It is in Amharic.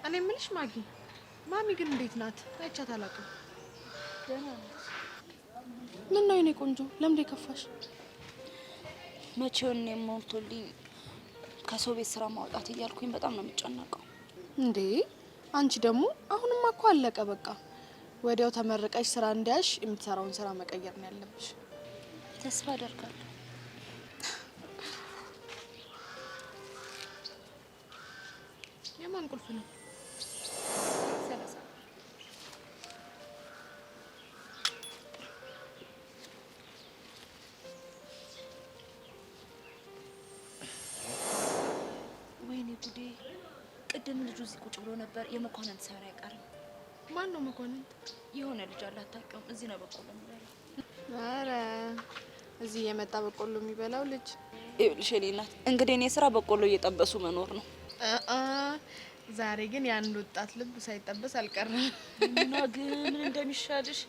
እኔ የምልሽ ማጊ፣ ማሚ ግን እንዴት ናት? አይቻት አላውቅም። ደህና ናት። ምን ነው የኔ ቆንጆ ለምንድን የከፋሽ? መቼውን ሞልቶልኝ ከሰው ቤት ስራ ማውጣት እያልኩኝ በጣም ነው የምጨነቀው። እንዴ አንቺ ደግሞ አሁንማ እኮ አለቀ በቃ። ወዲያው ተመረቀሽ ስራ እንዲያሽ የምትሰራውን ስራ መቀየር ነው ያለብሽ። ተስፋ አደርጋለሁ። የማን ቁልፍ ነው? ሰላሳ ወይኔ ጉዴ! ቅድም ልጁ እዚህ ቁጭ ብሎ ነበር። የመኳንንት ሳይሆን አይቀርም። ማን ነው መኳንንት? የሆነ ልጅ አለ አታውቂውም? እዚህ ነው በቆሎ የሚበላው። አረ እዚህ የመጣ በቆሎ የሚበላው ልጅ። ይኸውልሽ የኔ እናት እንግዲህ እኔ ስራ በቆሎ እየጠበሱ መኖር ነው። ዛሬ ግን የአንድ ወጣት ልብ ሳይጠበስ አልቀረም። እና ግን ምን እንደሚሻልሽ